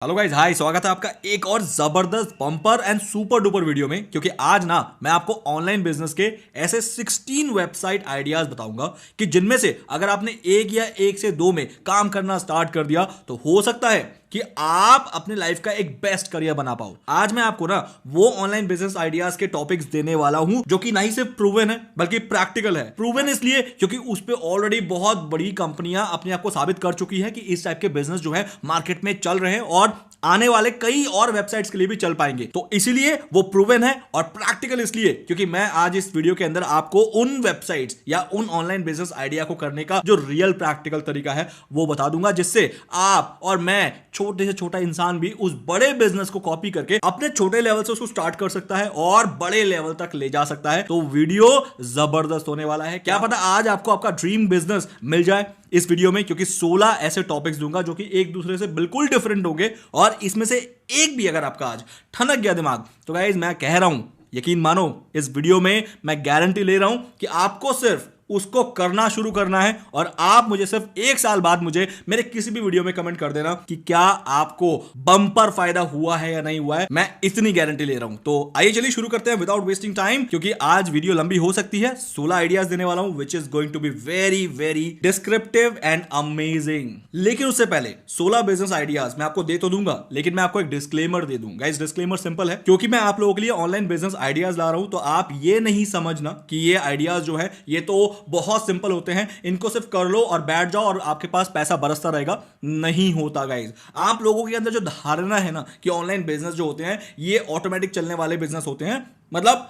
Hello guys, हाय। स्वागत है आपका एक और जबरदस्त bumper and super duper video में। क्योंकि आज ना मैं आपको ऑनलाइन बिजनेस के ऐसे 16 वेबसाइट आइडियाज बताऊंगा कि जिनमें से अगर आपने एक या एक से दो में काम करना स्टार्ट कर दिया तो हो सकता है कि आप अपने लाइफ का एक बेस्ट करियर बना पाओ। आज मैं आपको ना वो ऑनलाइन बिजनेस आइडियाज के टॉपिक्स देने वाला हूं जो कि ना ही सिर्फ प्रूवन है बल्कि प्रैक्टिकल है। प्रूवन इसलिए क्योंकि उस पे ऑलरेडी बहुत बड़ी कंपनियां अपने आप को साबित कर चुकी है कि इस टाइप के बिजनेस जो है मार्केट में चल रहे हैं और आने वाले कई और वेबसाइट्स के लिए भी चल पाएंगे। तो इसीलिए वो प्रूवन है और प्रैक्टिकल इसलिए क्योंकि मैं आज इस वीडियो के अंदर आपको उन वेबसाइट्स या उन ऑनलाइन बिजनेस आइडिया को करने का जो रियल प्रैक्टिकल तरीका है वो बता दूंगा, जिससे आप और मैं छोटे से छोटा इंसान भी उस बड़े बिजनेस को कॉपी करके अपने छोटे लेवल से उसको स्टार्ट कर सकता है और बड़े लेवल तक ले जा सकता है। तो वीडियो जबरदस्त होने वाला है। क्या पता आज आपको आपका ड्रीम बिजनेस मिल जाए इस वीडियो में, क्योंकि 16 ऐसे टॉपिक्स दूंगा जो कि एक दूसरे से बिल्कुल डिफरेंट होंगे और इसमें से एक भी अगर आपका आज ठनक गया दिमाग तो गाइस मैं कह रहा हूं, यकीन मानो, इस वीडियो में मैं गारंटी ले रहा हूं कि आपको सिर्फ उसको करना शुरू करना है और आप मुझे सिर्फ एक साल बाद मुझे मेरे किसी भी वीडियो में कमेंट कर देना कि क्या आपको बम्पर फायदा हुआ है या नहीं हुआ है। मैं इतनी गारंटी ले रहा हूं। तो आइए चलिए शुरू करते हैं विदाउट वेस्टिंग टाइम, क्योंकि आज वीडियो लंबी हो सकती है। 16 आइडियाज देने वाला हूं which is going to be very very descriptive and amazing. लेकिन उससे पहले 16 बिजनेस आइडियाज मैं आपको दे तो दूंगा, लेकिन मैं आपको एक डिस्क्लेमर दे दूंगा। गाइस डिस्क्लेमर सिंपल है, क्योंकि मैं आप लोगों के लिए ऑनलाइन बिजनेस आइडियाज ला रहा हूं तो आप ये नहीं समझना कि ये आइडियाज जो है ये तो बहुत सिंपल होते हैं, इनको सिर्फ कर लो और बैठ जाओ और आपके पास पैसा बरसता रहेगा। नहीं होता गाइस। आप लोगों के अंदर जो धारणा है ना कि ऑनलाइन बिजनेस जो होते हैं ये ऑटोमेटिक चलने वाले बिजनेस होते हैं, मतलब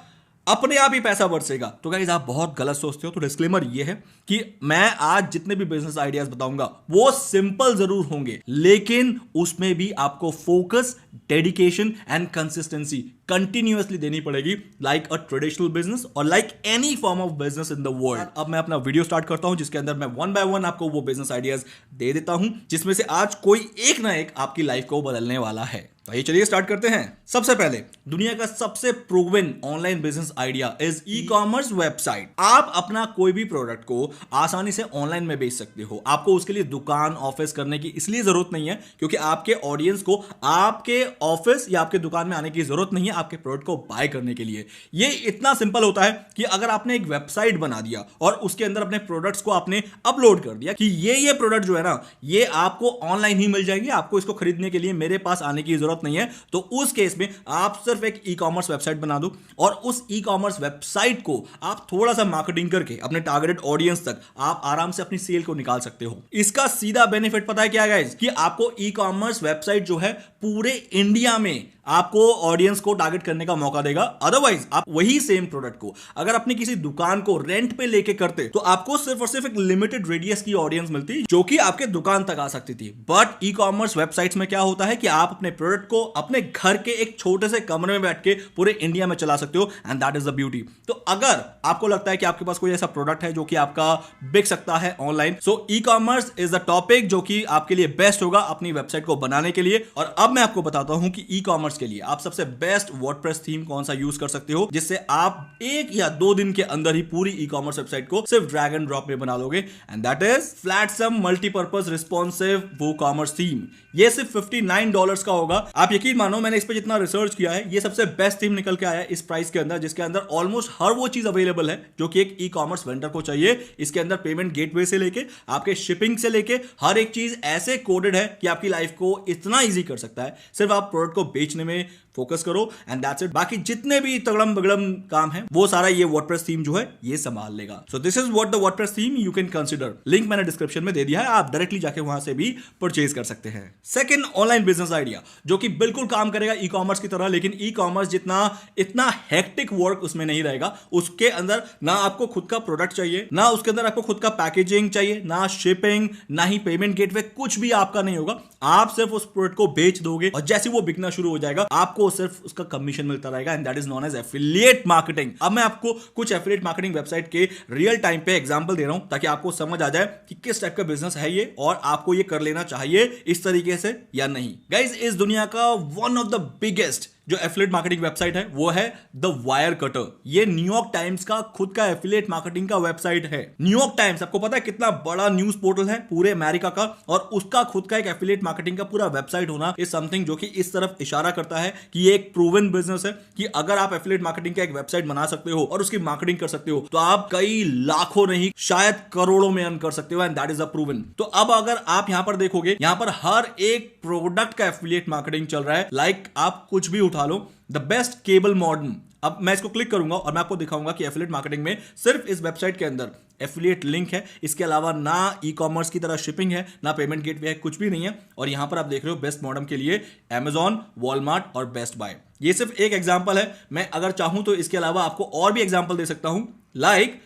अपने आप ही पैसा बरसेगा, तो गाइस आप बहुत गलत सोचते हो। तो डिस्क्लेमर ये है कि मैं आज जितने भी बिजनेस आइडियाज बताऊंगा वो सिंपल जरूर होंगे, लेकिन उसमें भी आपको focus, dedication and consistency continuously देनी पड़ेगी, लाइक अ ट्रेडिशनल बिजनेस और like any form of business in the world. अब मैं अपना वीडियो स्टार्ट करता हूं जिसके अंदर मैं वन बाय वन आपको वो बिजनेस आइडियाज दे देता हूं जिसमें से आज कोई एक ना एक आपकी लाइफ को बदलने वाला है। तो ये चलिए स्टार्ट करते हैं। सबसे पहले दुनिया का सबसे proven online business idea is e commerce website. आप अपना कोई भी प्रोडक्ट को आसानी से ऑनलाइन में बेच सकते हो। आपको उसके लिए दुकान, ऑफिस करने की इसलिए जरूरत नहीं है क्योंकि आपके ऑडियंस को आपके ऑफिस या आपके दुकान में आने की जरूरत नहीं है आपके प्रोडक्ट को बाय करने के लिए। ये इतना सिंपल होता है कि अगर आपने एक वेबसाइट बना दिया और उसके अंदर अपने प्रोडक्ट्स को आपने अपलोड कर दिया कि ये प्रोडक्ट जो है ना ये आपको ऑनलाइन ही मिल जाएंगे, आपको इसको खरीदने के लिए मेरे पास आने की जरूरत नहीं है, तो उस केस में आप सिर्फ एक ई कॉमर्स वेबसाइट बना दो और उस ई कॉमर्स वेबसाइट को आप थोड़ा सा मार्केटिंग करके अपने टारगेटेड ऑडियंस तक आप आराम से अपनी सेल को निकाल सकते हो। इसका सीधा बेनिफिट पता है क्या है गाइस, कि आपको ई कॉमर्स वेबसाइट जो है पूरे इंडिया में आपको ऑडियंस को टारगेट करने का मौका देगा। अदरवाइज आप वही सेम प्रोडक्ट को अगर अपनी किसी दुकान को रेंट पे लेके करते तो आपको सिर्फ और सिर्फ एक लिमिटेड रेडियस की ऑडियंस मिलती जो कि आपके दुकान तक आ सकती थी। बट ई कॉमर्स वेबसाइट्स में क्या होता है कि आप अपने प्रोडक्ट को अपने घर के एक छोटे से कमरे में बैठ के पूरे इंडिया में चला सकते हो and that is the beauty. तो अगर आपको लगता है कि आपके पास कोई ऐसा प्रोडक्ट है जो कि आपका बिक सकता है online, so e commerce is the topic जो कि आपके लिए बेस्ट होगा अपनी वेबसाइट को बनाने के लिए। और अब मैं आपको बताता हूं कि ई कॉमर्स के लिए आप सबसे बेस्ट वर्डप्रेस थीम कौन सा यूज कर सकते हो, जिससे आप एक या दो दिन के अंदर ही पूरी ई कॉमर्स वेबसाइट को सिर्फ ड्रैग एंड ड्रॉप में बना लोगे and that is Flatsome multipurpose responsive WooCommerce theme. ये सिर्फ $59 का होगा। आप यकीन मानो मैंने इस पे जितना रिसर्च किया है ये सबसे बेस्ट थीम निकल के आया है इस प्राइस के अंदर, जिसके अंदर ऑलमोस्ट हर वो चीज अवेलेबल है जो कि एक ई कॉमर्स वेंडर को चाहिए। इसके अंदर पेमेंट गेटवे से लेके आपके शिपिंग से लेके हर एक चीज ऐसे कोडेड है कि आपकी लाइफ को इतना इजी कर सकता है। सिर्फ आप प्रोडक्ट को बेचने में फोकस करो एंड दैट्स इट। बाकी जितने भी तगड़म बगड़म काम है वो सारा ये वर्डप्रेस थीम जो है ये संभाल लेगा। So this is what the WordPress theme you can consider. Link मैंने डिस्क्रिप्शन में दे दिया है, आप डायरेक्टली जाके वहां से भी परचेज कर सकते हैं। सेकंड ऑनलाइन बिजनेस आइडिया जो कि बिल्कुल काम करेगा ई कॉमर्स की तरह, लेकिन ई कॉमर्स जितना इतना हेक्टिक वर्क उसमें नहीं रहेगा। उसके अंदर ना आपको खुद का प्रोडक्ट चाहिए, ना उसके अंदर आपको खुद का पैकेजिंग चाहिए, ना शिपिंग, ना ही पेमेंट गेटवे, कुछ भी आपका नहीं होगा। आप सिर्फ उस प्रोडक्ट को बेच दोगे और जैसे वो बिकना शुरू हो जाएगा आपको सिर्फ उसका कमीशन मिलता रहेगा and that is known as affiliate marketing. अब मैं आपको कुछ एफिलिएट मार्केटिंग वेबसाइट के रियल टाइम पे एग्जांपल दे रहा हूं ताकि आपको समझ आ जाए कि किस टाइप का बिजनेस है ये और आपको ये कर लेना चाहिए इस तरीके से या नहीं। गाइस इस दुनिया का वन ऑफ द बिगेस्ट जो एफिलिएट मार्केटिंग वेबसाइट है वो है द वायर कटर। ये न्यूयॉर्क टाइम्स का खुद का एफिलिएट मार्केटिंग का वेबसाइट है। न्यूयॉर्क टाइम्स आपको पता है कितना बड़ा न्यूज पोर्टल है पूरे अमेरिका का, और उसका खुद का एक एफिलिएट मार्केटिंग का पूरा वेबसाइट होना इज समथिंग जो कि इस तरफ इशारा करता है कि ये एक प्रूवन बिजनेस है कि अगर आप एफिलिएट मार्केटिंग का एक वेबसाइट बना सकते हो और उसकी मार्केटिंग कर सकते हो तो आप कई लाखों नहीं शायद करोड़ों में अर्न कर सकते हो, and that is a proven. तो अब अगर आप यहां पर देखोगे, यहां पर हर एक प्रोडक्ट का एफिलिएट मार्केटिंग चल रहा है। लाइक आप कुछ भी उठा लो, द बेस्ट केबल मॉडर्न। अब मैं इसको क्लिक करूंगा और मैं आपको दिखाऊंगा कि एफिलिएट मार्केटिंग में सिर्फ इस वेबसाइट के अंदर एफिलिएट लिंक है, इसके अलावा ना ई कॉमर्स की तरह शिपिंग है, ना पेमेंट गेटवे है, कुछ भी नहीं है। और यहां पर आप देख रहे हो बेस्ट मॉडर्न के लिए Amazon, वॉलमार्ट और बेस्ट बाय। ये सिर्फ एक एग्जांपल है, मैं अगर चाहूं तो इसके अलावा आपको और भी एग्जांपल दे सकता हूं। लाइक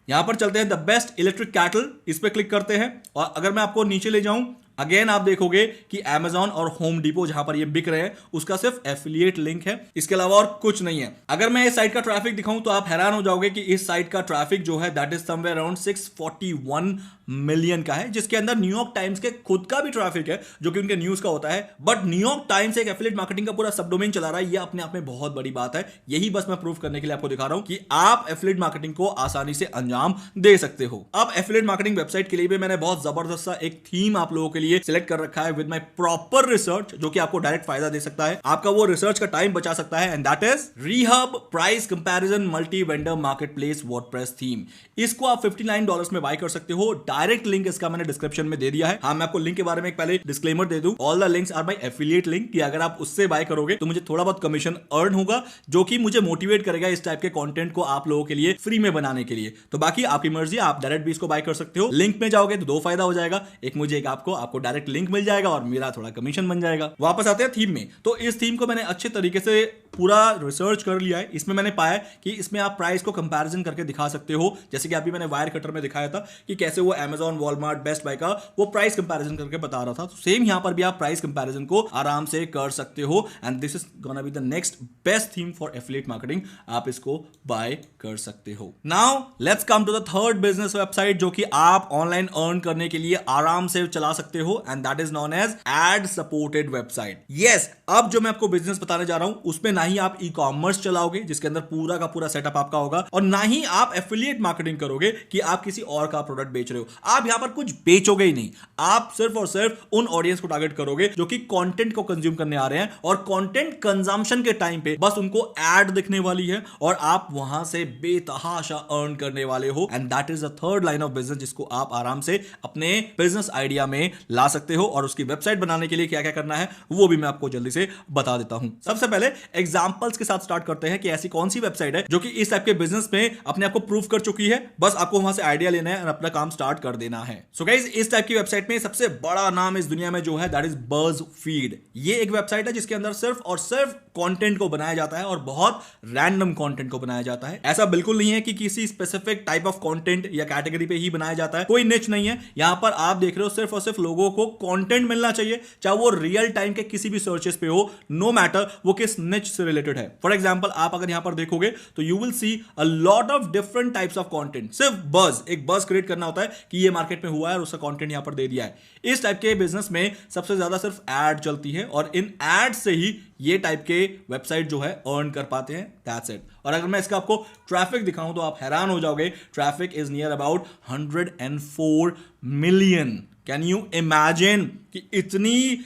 यहां पर चलते हैं द बेस्ट इलेक्ट्रिक कैटल, इस पर क्लिक करते हैं और अगर मैं आपको नीचे ले जाऊं, अगेन आप देखोगे कि Amazon और होम डिपो जहां पर ये बिक रहे हैं उसका सिर्फ एफिलिएट लिंक है, इसके अलावा और कुछ नहीं है। अगर मैं इस साइट का ट्रैफिक दिखाऊं तो आप हैरान हो जाओगे कि इस साइट का ट्रैफिक जो है that is somewhere around 641 million का है, जिसके अंदर न्यूयॉर्क टाइम्स के खुद का भी ट्रैफिक है जो कि उनके न्यूज का होता है। बट न्यूयॉर्क टाइम्स एक एफिलिएट मार्केटिंग का पूरा सबडोमेन चला रहा है, ये अपने आप में बहुत बड़ी बात है। यही बस मैं प्रूव करने के लिए आपको दिखा रहा हूं कि आप एफिलिएट मार्केटिंग को आसानी से अंजाम दे सकते हो। अब एफिलिएट मार्केटिंग वेबसाइट के लिए भी मैंने बहुत जबरदस्त सा एक थीम आप लोगों के लिए सिलेक्ट कर रखा है विद माय प्रॉपर रिसर्च, जो कि आपको डायरेक्ट फायदा दे सकता है, आपका वो रिसर्च का टाइम बचा सकता है, and that is Rehub price comparison multi vendor marketplace WordPress theme. इसको आप $59 में बाय कर सकते हो। डायरेक्ट लिंक इसका मैंने डिस्क्रिप्शन में दे दिया है। हाँ, मैं आपको लिंक के बारे में एक पहले डिस्क्लेमर दे दूं, all the links are my affiliate link, कि अगर आप उससे बाय करोगे तो मुझे थोड़ा बहुत कमीशन अर्न होगा, जो कि मुझे मोटिवेट करेगा इस टाइप के कंटेंट को आप लोगों के लिए फ्री में बनाने के लिए। तो बाकी आपकी मर्जी, आप डायरेक्ट भी इसको बाय कर सकते हो। लिंक में जाओगे तो दो फायदा हो जाएगा, एक मुझे एक आपको डायरेक्ट लिंक मिल जाएगा और मेरा थोड़ा कमीशन बन जाएगा। वापस आते हैं थीम में। तो इस थीम को मैंने अच्छे तरीके से पूरा रिसर्च कर लिया है। इसमें मैंने पाया कि इसमें आप प्राइस को कंपैरिजन करके दिखा सकते हो, जैसे कि अभी मैंने वायर कटर में दिखाया था कि कैसे वो Amazon, वॉलमार्ट, बेस्ट बाय का वो प्राइस कंपैरिजन करके बता रहा था। तो सेम यहां पर भी आप प्राइस कंपैरिजन को आराम से कर सकते हो, and this is gonna be the next best theme for affiliate marketing. आप इसको बाय कर सकते हो। Now let's come to the third business website जो कि आप ऑनलाइन अर्न करने के लिए आराम से चला सकते हो, and that is known as ad supported website. Yes, अब जो मैं आपको बिजनेस बताने जा रहा हूं उसमें ना ही आप ई कॉमर्स चलाओगे जिसके अंदर पूरा का पूरा सेटअप आपका होगा, और ना ही आप एफिलिएट मार्केटिंग करोगे कि आप किसी और का प्रोडक्ट बेच रहे हो। आप यहां पर कुछ बेचोगे ही नहीं, आप सिर्फ और सिर्फ उन ऑडियंस को टारगेट करोगे जो कि कंटेंट को कंज्यूम करने आ रहे हैं, और कंटेंट कंजम्पशन के टाइम पे बस उनको एड दिखने वाली है और आप वहां से बेतहाशा अर्न करने वाले हो, and that is the third line of business जिसको आप आराम से अपने बिजनेस आइडिया में ला सकते हो। और उसकी वेबसाइट बनाने के लिए क्या क्या करना है वो भी मैं आपको जल्दी से बता देता हूं। सबसे पहले एग्जांपल्स के साथ स्टार्ट करते हैं कि ऐसी कौन सी वेबसाइट है जो कि इस टाइप के बिजनेस में अपने आप को प्रूव कर चुकी है। बस आपको वहां से आइडिया लेना है और अपना काम स्टार्ट कर देना है। सो गाइस, इस टाइप की वेबसाइट में सबसे बड़ा नाम इस दुनिया में जो है दैट इज बज़फीड। ये एक वेबसाइट है जिसके अंदर सिर्फ और सिर्फ कंटेंट को बनाया जाता है और बहुत रैंडम कंटेंट को बनाया जाता है। ऐसा बिल्कुल नहीं है कि किसी स्पेसिफिक टाइप ऑफ कंटेंट या कैटेगरी पे ही बनाया जाता है, कोई निच नहीं है। यहां पर आप देख रहे हो सिर्फ और सिर्फ लोगों को कंटेंट मिलना चाहिए, चाहे वो रियल टाइम के किसी भी सर्चेस पे हो, नो मैटर वो किस निच से रिलेटेड है। फॉर एग्जांपल, आप अगर यहां पर देखोगे तो you will see a lot of different types of content. सिर्फ एक बज क्रिएट करना होता है कि ये मार्केट में हुआ है और उसका कंटेंट यहां पर दे दिया है। इस टाइप के बिजनेस में सबसे ज्यादा सिर्फ एड चलती है और इन एड से ही ये टाइप के वेबसाइट जो है अर्न कर पाते हैं, दैट्स इट। और अगर मैं इसका आपको ट्रैफिक दिखाऊं तो आप हैरान हो जाओगे। Traffic is near about 104 million. Can you imagine कि इतनी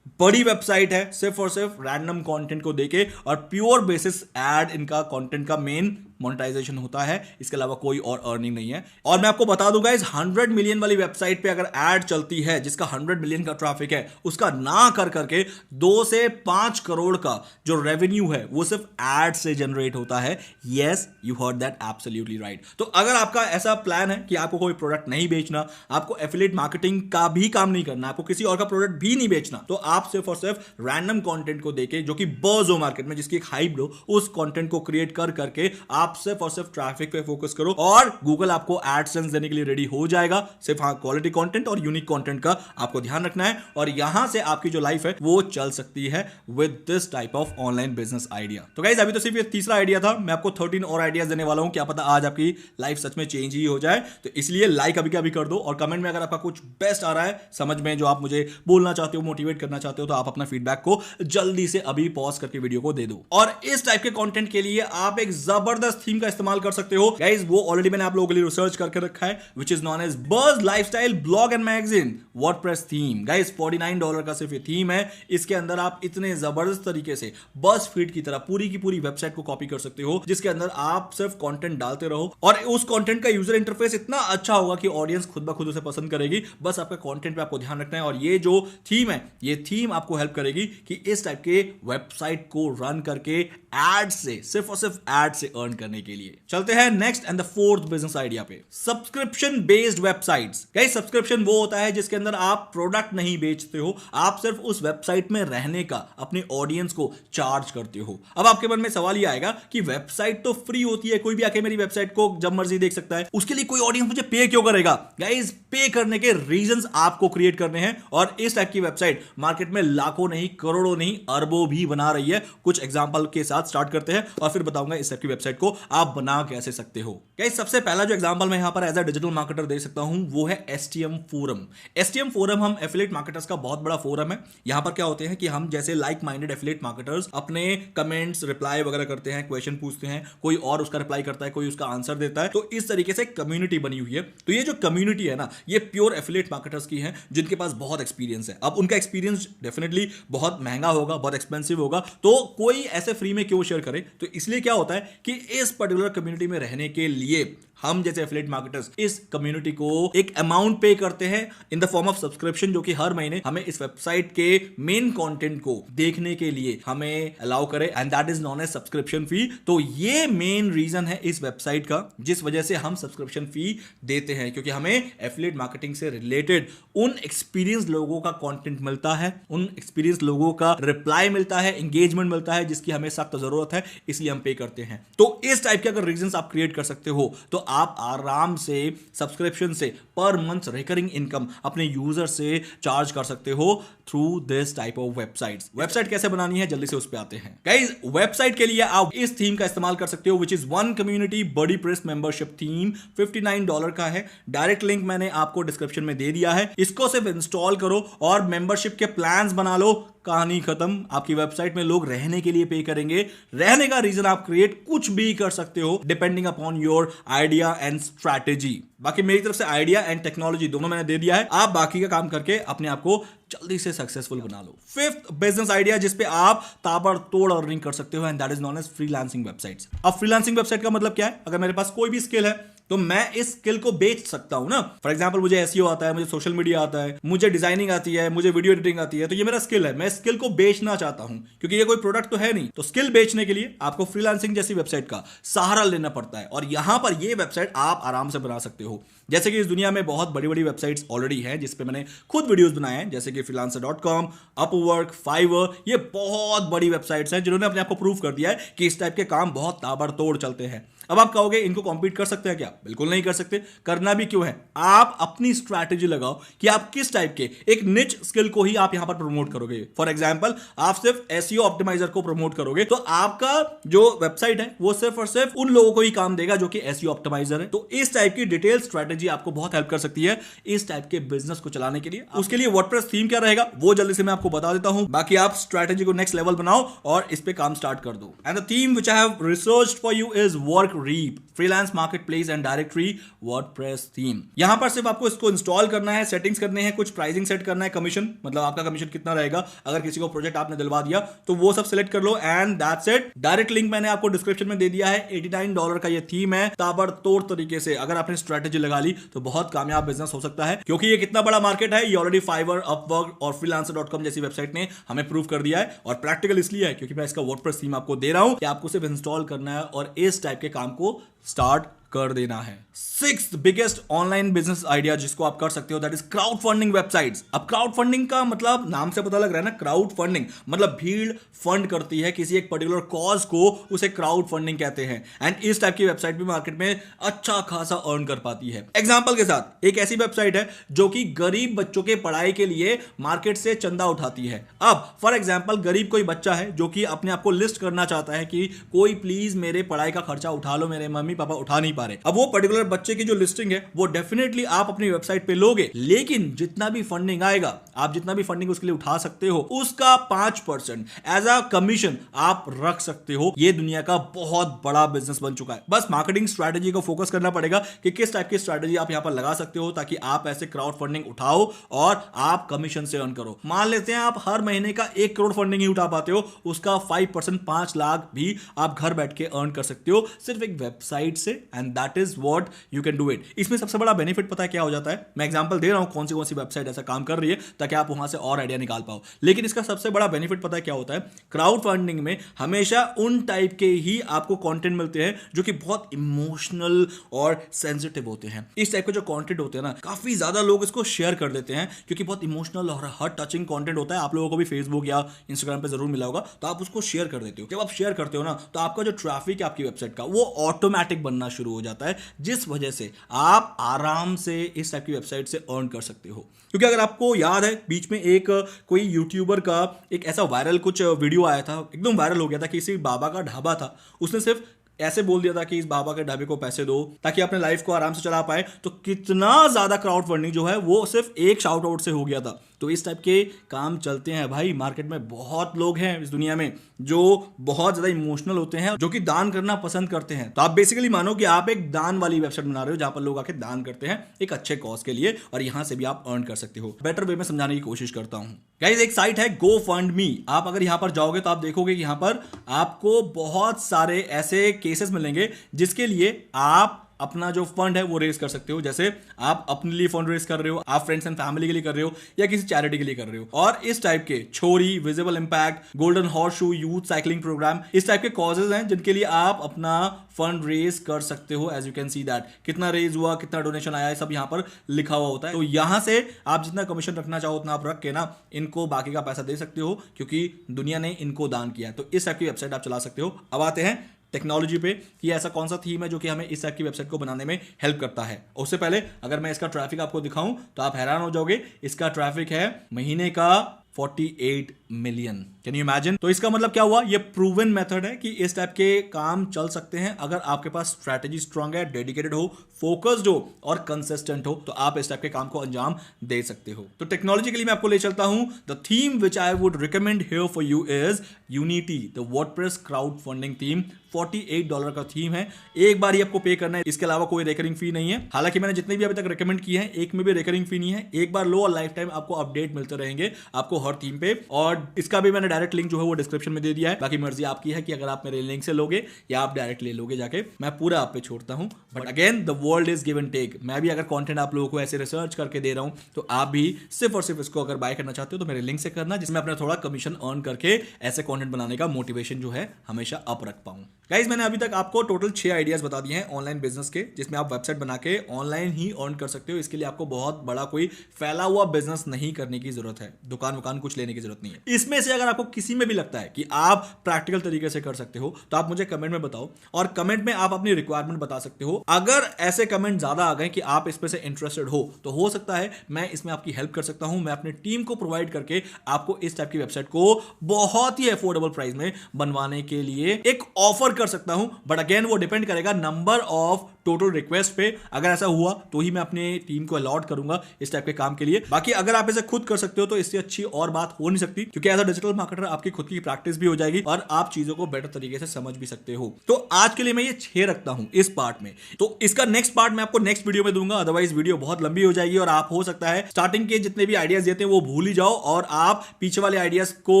बड़ी वेबसाइट है सिर्फ और सिर्फ रैंडम कंटेंट को देके, और प्योर बेसिस एड इनका कंटेंट का मेन मोनेटाइजेशन होता है, इसके अलावा कोई और अर्निंग नहीं है। और मैं आपको बता दूंगा, इस 100 मिलियन वाली वेबसाइट पे अगर एड चलती है जिसका 100 मिलियन का ट्रैफिक है, उसका ना कर करके 2 से 5 करोड़ का जो रेवेन्यू है वो सिर्फ एड से जनरेट होता है। Yes, you heard that absolutely right. तो अगर आपका ऐसा प्लान है कि आपको कोई प्रोडक्ट नहीं बेचना, आपको एफिलिएट मार्केटिंग का भी काम नहीं करना, आपको किसी और का प्रोडक्ट भी नहीं बेचना, तो आप सिर्फ और सिर्फ रैंडम कंटेंट को देके जो कि बज़ हो मार्केट में, जिसकी एक हाइप हो, उस कंटेंट को क्रिएट कर करके आप आप सिर्फ और सिर्फ ट्रैफिक पे फोकस करो और गूगल आपको एडसेंस देने के लिए रेडी हो जाएगा। सिर्फ हाँ, क्वालिटी कंटेंट और यूनिक कंटेंट का आपको ध्यान रखना है और यहां से आपकी जो लाइफ है वो चल सकती है with this type of online business idea. तो गाइस अभी तो सिर्फ ये तीसरा आइडिया था, मैं आपको 13 और आइडियाज देने वाला हूं। क्या पता आज आपकी लाइफ सच में चेंज ही हो जाए। तो इसलिए लाइक अभी का अभी कर दो और कमेंट में अगर आपका कुछ बेस्ट आ रहा है समझ में, जो आप मुझे बोलना चाहते हो, मोटिवेट करना चाहते हो, तो आप अपना फीडबैक को जल्दी से अभी पॉज करके वीडियो को दे दो। और इस टाइप के कंटेंट के लिए आप एक जबरदस्त थीम का इस्तेमाल कर सकते हो गाइस। वो ऑलरेडी मैंने आप लोगों के लिए रिसर्च करके रखा है, विच इज नॉन एज बज lifestyle blog and magazine WordPress theme. Guys $49 का सिर्फ ये थीम है। इसके अंदर आप इतने जबरदस्त तरीके से बस फीड की तरह पूरी की पूरी वेबसाइट को कॉपी कर सकते हो, जिसके अंदर आप सिर्फ कंटेंट डालते रहो और उस कंटेंट का यूजर इंटरफेस इतना अच्छा होगा कि ऑडियंस खुद ब खुद उसे पसंद करेगी। बस आपका कंटेंट पे आपको ध्यान रखना है और ये जो थीम है, ये थीम आपको हेल्प करेगी कि इस टाइप के वेबसाइट को रन करके एड से, सिर्फ और सिर्फ एड से अर्न करने के लिए। चलते हैं next and the fourth business idea पे, subscription based websites. Guys subscription वो होता है जिसके अंदर आप प्रोडक्ट नहीं बेचते हो, आप सिर्फ उस वेबसाइट में रहने का अपने ऑडियंस को चार्ज करते हो। अब आपके मन में सवाल ये आएगा कि वेबसाइट तो फ्री होती है, कोई भी आके मेरी वेबसाइट को जब मर्जी देख सकता है, उसके लिए कोई ऑडियंस मुझे पे क्यों करेगा? गाइस पे करने के रीजंस आपको क्रिएट करने हैं और इस टाइप की वेबसाइट मार्केट में लाखों नहीं, करोड़ों नहीं, अरबों भी बना रही है। कुछ एग्जांपल के साथ स्टार्ट करते हैं और फिर बताऊंगा इस टाइप की वेबसाइट को आप बना कैसे सकते हो। गाइस सबसे पहला जो एग्जांपल मैं यहां पर एज अ डिजिटल मार्केटर दे सकता हूं वो है STM फोरम। STM फोरम हम एफिलिएट मार्केटर्स का बहुत बड़ा फोरम है। यहां पर क्या होते हैं कि हम जैसे लाइक माइंडेड एफिलिएट मार्केटर्स अपने कमेंट्स रिप्लाई वगैरह करते हैं, क्वेश्चन पूछते हैं, कोई और उसका रिप्लाई करता है, कोई उसका आंसर देता है। तो इस तरीके से कम्युनिटी बनी हुई है। तो ये जो कम्युनिटी है ना, ये प्योर एफिलिएट मार्केटर्स की है जिनके पास बहुत एक्सपीरियंस है। अब उनका एक्सपीरियंस डेफिनेटली बहुत महंगा होगा, बहुत एक्सपेंसिव होगा, तो कोई ऐसे फ्री में क्यों शेयर करे? तो इसलिए क्या होता है कि इस पर्टिकुलर कम्युनिटी में रहने के लिए हम जैसे एफिलिएट मार्केटर्स इस कम्युनिटी को एक अमाउंट पे करते हैं in the form of subscription, जो कि हर महीने हमें इस वेबसाइट के मेन कंटेंट को देखने के लिए हमें अलाउ करे and that is known as subscription fee. तो ये मेन रीजन है इस वेबसाइट का जिस वजह से हम सब्सक्रिप्शन फी देते हैं, क्योंकि हमें एफिलिएट मार्केटिंग से रिलेटेड उन एक्सपीरियंस लोगों का कंटेंट मिलता है, उन एक्सपीरियंस लोगों का रिप्लाई मिलता है, एंगेजमेंट मिलता है, जिसकी हमें सख्त जरूरत है, इसलिए हम पे करते हैं। तो इस टाइप के अगर रीजंस आप क्रिएट कर सकते हो तो आप आराम से सब्सक्रिप्शन से पर मंथ रिकरिंग इनकम अपने यूजर से चार्ज कर सकते हो through this type of websites. Website कैसे बनानी है जल्दी से उस पे आते हैं। गाइस वेबसाइट के लिए आप इस थीम का इस्तेमाल कर सकते हो, which is one community body press membership theme. $59 का है। डायरेक्ट लिंक मैंने आपको डिस्क्रिप्शन में दे दिया है। इसको सिर्फ इंस्टॉल करो और मेंबरशिप के प्लान्स बना लो, कहानी खत्म। आपकी वेबसाइट में लोग रहने के लिए पे करेंगे। रहने का रीजन आप क्रिएट कुछ भी कर सकते हो depending upon your idea and strategy. बाकी मेरी तरफ से आइडिया एंड टेक्नोलॉजी दोनों मैंने दे दिया है, आप बाकी का काम करके अपने आप को जल्दी से सक्सेसफुल बना लो। फिफ्थ बिजनेस आइडिया जिसपे आप ताबड़तोड़ अर्निंग कर सकते हो and that is known as freelancing websites. अब फ्रीलांसिंग वेबसाइट का मतलब क्या है? अगर मेरे पास कोई भी स्किल है तो मैं इस स्किल को बेच सकता हूं ना। फॉर एग्जांपल मुझे एसईओ आता है, मुझे सोशल मीडिया आता है, मुझे डिजाइनिंग आती है, मुझे वीडियो एडिटिंग आती है, तो ये मेरा स्किल है। मैं स्किल को बेचना चाहता हूं क्योंकि ये कोई प्रोडक्ट तो है नहीं। तो स्किल बेचने के लिए आपको फ्रीलांसिंग जैसी वेबसाइट का सहारा लेना पड़ता है और यहां पर ये वेबसाइट आप आराम से बना सकते हो। जैसे कि इस दुनिया में बहुत बड़ी बड़ी वेबसाइट्स ऑलरेडी हैं जिस पे मैंने खुद वीडियोस बनाए हैं, जैसे कि freelancer.com, अपवर्क, फाइवर। ये बहुत बड़ी वेबसाइट्स हैं जिन्होंने अपने आप को प्रूव कर दिया है कि इस टाइप के काम बहुत ताबड़तोड़ चलते हैं। अब आप कहोगे इनको कॉम्पीट कर सकते हैं क्या? बिल्कुल नहीं कर सकते। करना भी क्यों है? आप अपनी स्ट्रैटेजी लगाओ कि आप किस टाइप के एक निच स्किल को ही आप यहां पर प्रमोट करोगे। फॉर एग्जांपल आप सिर्फ एसईओ ऑप्टिमाइजर को प्रमोट करोगे तो आपका जो वेबसाइट है वो सिर्फ और सिर्फ उन लोगों को ही काम देगा जो कि एसईओ ऑप्टिमाइजर है। तो इस टाइप की डिटेल स्ट्रैटेजी आपको बहुत हेल्प कर सकती है इस टाइप के बिजनेस को चलाने के लिए। उसके लिए वर्डप्रेस थीम क्या रहेगा वो जल्दी से मैं आपको बता देता हूं। बाकी आप स्ट्रैटेजी को नेक्स्ट लेवल बनाओ और इस पे काम स्टार्ट कर दो। And the theme which I have researched for you is work reap freelance marketplace and directory WordPress theme. यहां पर सिर्फ आपको इसको इंस्टॉल करना है, सेटिंग्स करने हैं, कुछ प्राइसिंग सेट करना है, कमीशन मतलब आपका कमीशन कितना रहेगा अगर किसी को प्रोजेक्ट आपने दिलवा दिया तो वो सब सिलेक्ट कर लो and that's it. Direct link मैंने आपको डिस्क्रिप्शन में दे दिया है। $89 का ये थीम है। ताबड़तोड़ तरीके से अगर आपने स्ट्रैटेजी लगा ली तो बहुत कामयाब बिजनेस हो सकता है क्योंकि ये कितना बड़ा मार्केट है ये ऑलरेडी फाइवर, अपवर्क और freelancer.com जैसी वेबसाइट ने हमें प्रूव कर दिया है। और प्रैक्टिकल इसलिए है क्योंकि मैं इसका वर्डप्रेस थीम आपको दे रहा हूं कि आपको सिर्फ इंस्टॉल करना है और इस टाइप के काम को स्टार्ट कर देना है। Sixth biggest online business idea जिसको आप कर सकते हो that is crowd funding websites. अब क्राउड फंडिंग का मतलब नाम से पता लग रहा है ना, क्राउड फंडिंग मतलब भीड़ फंड करती है किसी एक पर्टिकुलर कॉज को, उसे क्राउड फंडिंग कहते हैं। एंड इस टाइप की वेबसाइट भी मार्केट में अच्छा खासा अर्न कर पाती है। एग्जांपल के साथ एक ऐसी वेबसाइट है जो कि गरीब बच्चों के पढ़ाई के लिए मार्केट से चंदा उठाती है। अब फॉर एग्जांपल गरीब कोई बच्चा है जो कि अपने आप को लिस्ट करना चाहता है कि कोई प्लीज मेरे पढ़ाई का खर्चा उठा लो, मेरे मम्मी पापा उठा नहीं पा रहे। अब वो पर्टिकुलर बच्चे की जो लिस्टिंग है वो डेफिनेटली आप अपनी वेबसाइट पे लोगे, लेकिन जितना भी फंडिंग आएगा, आप जितना भी फंडिंग उसके लिए उठा सकते हो, उसका 5% एज अ कमीशन आप रख सकते हो। ये दुनिया का बहुत बड़ा बिजनेस बन चुका है। बस मार्केटिंग स्ट्रैटेजी को फोकस करना पड़ेगा कि किस टाइप की स्ट्रैटेजी आप यहां पर लगा सकते हो ताकि आप ऐसे क्राउड फंडिंग उठाओ और आप कमीशन से अर्न करो। मान लेते हैं आप हर महीने का 1 करोड़ फंडिंग ही उठा पाते हो, उसका 5% 5 लाख भी आप घर बैठ के अर्न कर सकते हो सिर्फ एक वेबसाइट से। And that is what you can do it. इसमें सबसे बड़ा बेनिफिट पता है क्या हो जाता है? मैं एग्जांपल दे रहा हूं कौन सी वेबसाइट ऐसा काम कर रही है ताकि आप वहां से और आइडिया निकाल पाओ। लेकिन इसका सबसे बड़ा बेनिफिट पता है क्या होता है? क्राउड फंडिंग में हमेशा उन टाइप के ही आपको कंटेंट मिलते हैं जो कि बहुत इमोशनल और सेंसिटिव होते हैं। इस टाइप के जो कंटेंट होते हैं ना, काफी ज्यादा लोग इसको शेयर कर देते हैं क्योंकि बहुत इमोशनल और हार्ट टचिंग कंटेंट होता है। आप लोगों को भी फेसबुक या इंस्टाग्राम पे जरूर मिला होगा, तो आप उसको शेयर कर देते हो। जब आप शेयर करते हो ना, तो आपका जो ट्रैफिक है आपकी वेबसाइट का वो ऑटोमेटिक बनना शुरू हो जाता है, जिस वजह से आप आराम से इस टाइप की वेबसाइट से अर्न कर सकते हो। क्योंकि अगर आपको याद है, बीच में एक कोई यूट्यूबर का एक ऐसा वायरल कुछ वीडियो आया था, एकदम वायरल हो गया था, किसी बाबा का ढाबा था, उसने सिर्फ ऐसे बोल दिया था कि इस बाबा के ढाबे को पैसे दो ताकि अपने लाइफ को आराम से चला पाए। तो कितना ज्यादा क्राउड फंडिंग जो है वो सिर्फ एक शाउट आउट से हो गया था। तो इस टाइप के काम चलते हैं भाई। मार्केट में बहुत लोग हैं इस दुनिया में जो बहुत ज्यादा इमोशनल होते हैं, जो कि दान करना पसंद करते हैं। तो आप बेसिकली मानो कि आप एक दान वाली वेबसाइट बना रहे हो जहां पर लोग आके दान करते हैं एक अच्छे कॉज के लिए, और यहां से भी आप अर्न कर सकते हो। बेटर वे में समझाने की कोशिश करता हूं। गाइस, एक साइट है गो फंड मी। आप अगर यहां पर जाओगे तो आप देखोगे कि यहां पर आपको बहुत सारे ऐसे केसेस मिलेंगे जिसके लिए आप अपना जो फंड है वो रेस कर सकते हो। जैसे आप अपने लिए फंड रेस कर रहे हो, आप फ्रेंड्स एंड फैमिली के लिए कर रहे हो, या किसी चैरिटी के लिए कर रहे हो। और इस टाइप के छोरी, visible impact, golden horse shoe youth cycling program, इस टाइप के कॉजेज हैं जिनके लिए आप अपना फंड रेस कर सकते हो। As you can see that कितना रेज हुआ, कितना डोनेशन आया, सब यहाँ पर लिखा हुआ होता है। तो यहां से आप जितना कमीशन रखना चाहो उतना आप रख के ना इनको बाकी का पैसा दे सकते हो, क्योंकि दुनिया ने इनको दान किया। तो इस टाइप की वेबसाइट आप चला सकते हो। अब आते हैं टेक्नोलॉजी पे कि ऐसा कौन सा थीम है जो कि हमें इस टाइप की वेबसाइट को बनाने में हेल्प करता है। उससे पहले अगर मैं इसका ट्रैफिक आपको दिखाऊं तो आप हैरान हो जाओगे। इसका ट्रैफिक है महीने का 48 मिलियन। Can you imagine? तो इसका मतलब क्या हुआ? ये प्रूवन मेथड है कि इस टाइप के काम चल सकते हैं अगर आपके पास स्ट्रैटेजी स्ट्रांग है, डेडिकेटेड हो, फोकस्ड हो और कंसिस्टेंट हो, तो आप इस टाइप के काम को अंजाम दे सकते हो। तो टेक्नोलॉजी के लिए मैं आपको ले चलता हूं। The theme which I would recommend here for you is unity, the WordPress crowd funding theme. $48 का थीम है, एक बार ही आपको पे करना है, इसके अलावा कोई रिकरिंग फी नहीं है। हालांकि मैंने जितने भी अभी तक रिकमेंड किए हैं एक में भी रिकरिंग फी नहीं है। एक बार लो और लाइफ टाइम आपको अपडेट मिलते रहेंगे आपको हर थीम पे, और इसका भी मैंने डायरेक्ट लिंक जो है वो डिस्क्रिप्शन में दे दिया है। बाकी मर्जी आपकी है कि अगर आप मेरे लिंक से लोगे या आप डायरेक्ट ले लोगे जाके, मैं पूरा आप पे छोड़ता हूं। But again the world is give and take. मैं भी अगर कंटेंट आप लोगों को ऐसे रिसर्च करके दे रहा हूं तो आप भी सिर्फ और सिर्फ इसको अगर बाय करना चाहते हो तो मेरे लिंक से करना, जिसमें अपना थोड़ा कमीशन अर्न करके ऐसे कंटेंट बनाने का मोटिवेशन जो है हमेशा अप रख पाऊं। गाइस, मैंने अभी तक आपको टोटल 6 आइडियाज बता दिए हैं ऑनलाइन बिजनेस के, जिसमें आप वेबसाइट बना के ऑनलाइन ही अर्न कर सकते हो। इसके लिए आपको बहुत बड़ा कोई फैला हुआ बिजनेस नहीं करने की जरूरत है, दुकान कुछ लेने की जरूरत नहीं है। इसमें से अगर आपको किसी में भी लगता है कि आप प्रैक्टिकल तरीके से कर सकते हो तो आप मुझे कमेंट में बताओ, और कमेंट में आप अपनी रिक्वायरमेंट बता सकते हो। अगर ऐसे कमेंट ज्यादा आ गए कि आप इसमें से इंटरेस्टेड हो तो हो सकता है मैं इसमें आपकी हेल्प कर सकता हूं। मैं अपनी टीम को प्रोवाइड करके आपको इस टाइप की वेबसाइट को बहुत ही अफोर्डेबल प्राइस में बनवाने के लिए एक ऑफर कर सकता हूं। बट अगेन वो डिपेंड करेगा नंबर ऑफ टोटल रिक्वेस्ट पे। अगर ऐसा हुआ तो ही मैं अपने टीम को अलॉट करूंगा इस टाइप के काम के लिए। बाकी अगर आप इसे खुद कर सकते हो तो इससे अच्छी और बात हो नहीं सकती, क्योंकि एज अ डिजिटल मार्केटर आपकी खुद की प्रैक्टिस भी हो जाएगी और आप चीजों को बेटर तरीके से समझ भी सकते हो। तो आज के लिए मैं ये 6 रखता हूं इस पार्ट में। तो इसका नेक्स्ट पार्ट मैं आपको नेक्स्ट वीडियो में दूंगा, अदरवाइज वीडियो बहुत लंबी हो जाएगी और आप हो सकता है स्टार्टिंग के जितने भी आइडियाज देते हैं वो भूल ही जाओ और आप पीछे वाले आइडियाज को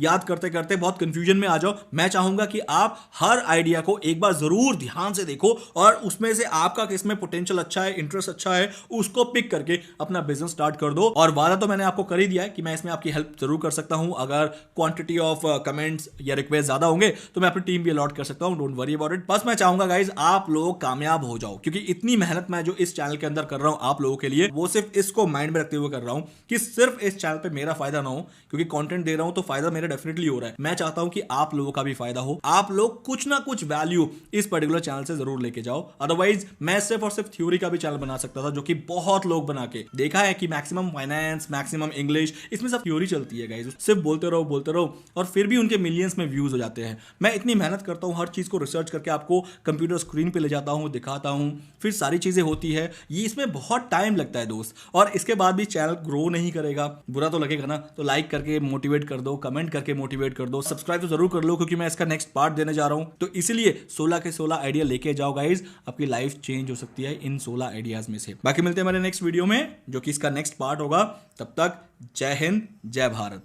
याद करते करते बहुत कंफ्यूजन में आ जाओ। मैं चाहूंगा कि आप हर आइडिया को एक बार जरूर ध्यान से देखो और उसमें से आपका किसमें पोटेंशियल अच्छा है, इंटरेस्ट अच्छा है, उसको पिक करके अपना बिजनेस स्टार्ट कर दो। और वादा तो मैंने आपको कर ही दिया है कि मैं इसमें आपकी हेल्प जरूर कर सकता हूं। अगर क्वांटिटी ऑफ कमेंट्स या रिक्वेस्ट ज्यादा होंगे तो मैं अपनी टीम भी अलॉट कर सकता हूं, डोंट वरी अबाउट इट। बस मैं चाहूंगा गाइज आप लोग कामयाब हो जाओ, क्योंकि इतनी मेहनत मैं जो इस चैनल के अंदर कर रहा हूं आप लोगों के लिए, वो सिर्फ इसको माइंड में रखते हुए कर रहा हूं कि सिर्फ इस चैनल पे मेरा फायदा ना हो, क्योंकि कंटेंट दे रहा हूं तो फायदा मेरा डेफिनेटली हो रहा है। मैं चाहता हूं कि आप लोगों का भी फायदा हो, आप लोग कुछ ना कुछ वैल्यू इस पर्टिकुलर चैनल से जरूर लेके जाओ। अदरवाइज मैं सिर्फ और सिर्फ थ्योरी का भी चैनल बना सकता था, जो कि बहुत लोग बना के देखा है कि मैक्सिमम फाइनेंस, मैक्सिमम इंग्लिश, इसमें सब थ्योरी चलती है गाइस, सिर्फ बोलते रहो और फिर भी उनके मिलियंस में व्यूज हो जाते हैं। मैं इतनी मेहनत करता हूं, हर चीज को रिसर्च करके आपको कंप्यूटर स्क्रीन पे ले जाता हूं, दिखाता हूं, फिर सारी चीजें होती है, ये इसमें बहुत टाइम लगता है दोस्त। और इसके बाद भी चैनल ग्रो नहीं करेगा, बुरा तो लगेगा ना। तो लाइक करके मोटिवेट कर दो, कमेंट करके मोटिवेट कर दो, सब्सक्राइब तो जरूर कर लो, क्योंकि मैं इसका नेक्स्ट पार्ट देने जा रहा हूं। तो इसलिए 16 के 16 आइडिया लेके जाओ गाइज, आपकी लाइफ चेंज हो सकती है इन 16 आइडियाज में से। बाकी मिलते हैं हमारे नेक्स्ट वीडियो में, जो कि इसका नेक्स्ट पार्ट होगा। तब तक जय हिंद, जय भारत।